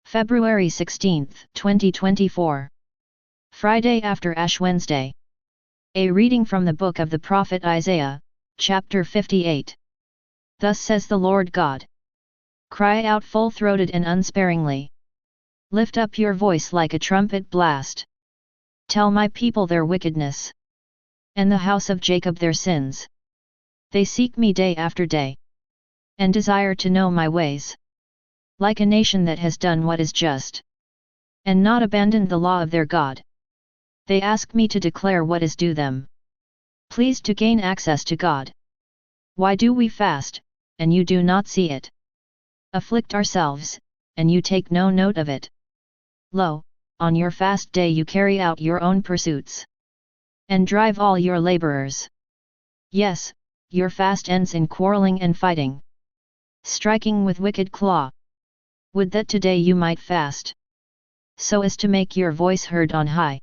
February 16, 2024. Friday after Ash Wednesday. A reading from the book of the prophet Isaiah, chapter 58. Thus says the Lord God. Cry out full-throated and unsparingly. Lift up your voice like a trumpet blast. Tell my people their wickedness, and the house of Jacob their sins. They seek me day after day, and desire to know my ways. Like a nation that has done what is just, and not abandoned the law of their God. They ask me to declare what is due them. Pleased to gain access to God. Why do we fast, and you do not see it? Afflict ourselves, and you take no note of it. Lo, on your fast day you carry out your own pursuits, and drive all your laborers. Yes, your fast ends in quarreling and fighting, striking with wicked claw. Would that today you might fast, so as to make your voice heard on high.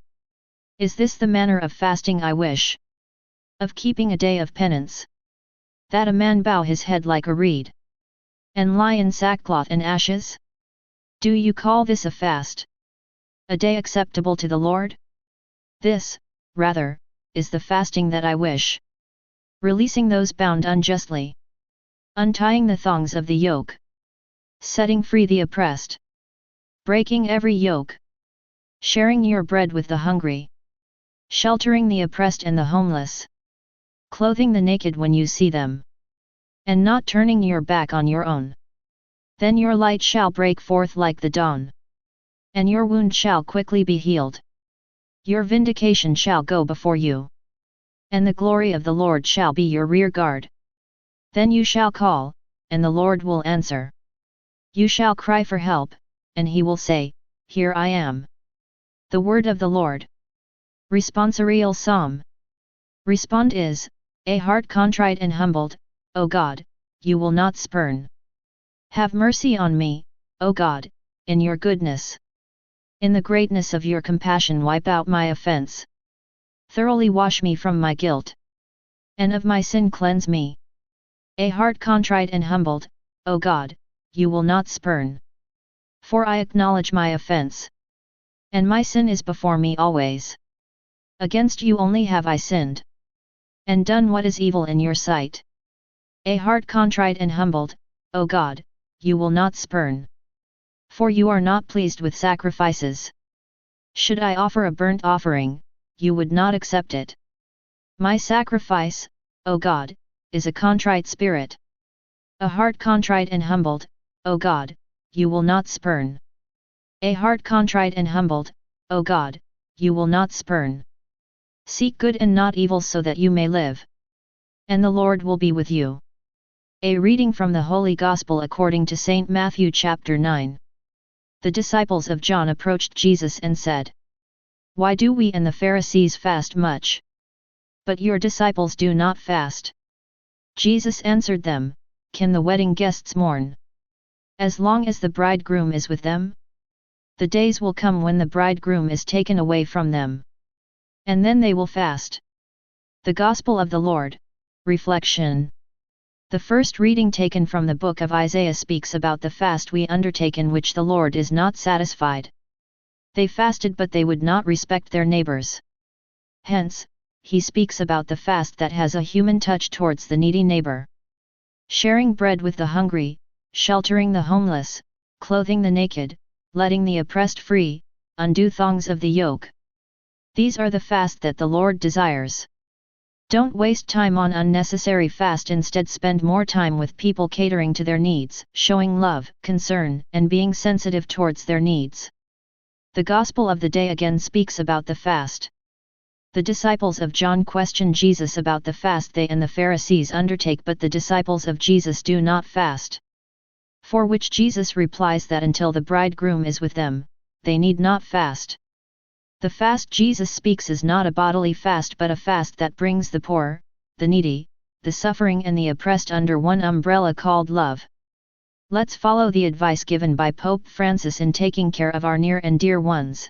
Is this the manner of fasting I wish? Of keeping a day of penance? That a man bow his head like a reed, and lie in sackcloth and ashes? Do you call this a fast? A day acceptable to the Lord? This, rather, is the fasting that I wish. Releasing those bound unjustly, untying the thongs of the yoke, setting free the oppressed, breaking every yoke, sharing your bread with the hungry, sheltering the oppressed and the homeless, clothing the naked when you see them, and not turning your back on your own. Then your light shall break forth like the dawn, and your wound shall quickly be healed. Your vindication shall go before you, and the glory of the Lord shall be your rear guard. Then you shall call, and the Lord will answer. You shall cry for help, and he will say, Here I am. The word of the Lord. Responsorial Psalm. Respond is, a heart contrite and humbled, O God, you will not spurn. Have mercy on me, O God, in your goodness. In the greatness of your compassion wipe out my offense. Thoroughly wash me from my guilt, and of my sin cleanse me. A heart contrite and humbled, O God, you will not spurn. For I acknowledge my offense, and my sin is before me always. Against you only have I sinned, and done what is evil in your sight. A heart contrite and humbled, O God, you will not spurn. For you are not pleased with sacrifices. Should I offer a burnt offering, you would not accept it. My sacrifice, O God, is a contrite spirit. A heart contrite and humbled, O God, you will not spurn. A heart contrite and humbled, O God, you will not spurn. Seek good and not evil so that you may live, and the Lord will be with you. A reading from the Holy Gospel according to St. Matthew chapter 9. The disciples of John approached Jesus and said, Why do we and the Pharisees fast much, but your disciples do not fast? Jesus answered them, Can the wedding guests mourn, as long as the bridegroom is with them? The days will come when the bridegroom is taken away from them, and then they will fast. The Gospel of the Lord. Reflection. The first reading taken from the book of Isaiah speaks about the fast we undertake in which the Lord is not satisfied. They fasted but they would not respect their neighbors. Hence, he speaks about the fast that has a human touch towards the needy neighbor. Sharing bread with the hungry, sheltering the homeless, clothing the naked, letting the oppressed free, undo thongs of the yoke. These are the fast that the Lord desires. Don't waste time on unnecessary fast, instead spend more time with people catering to their needs, showing love, concern, and being sensitive towards their needs. The Gospel of the day again speaks about the fast. The disciples of John question Jesus about the fast they and the Pharisees undertake, but the disciples of Jesus do not fast. For which Jesus replies that until the bridegroom is with them, they need not fast. The fast Jesus speaks is not a bodily fast but a fast that brings the poor, the needy, the suffering and the oppressed under one umbrella called love. Let's follow the advice given by Pope Francis in taking care of our near and dear ones.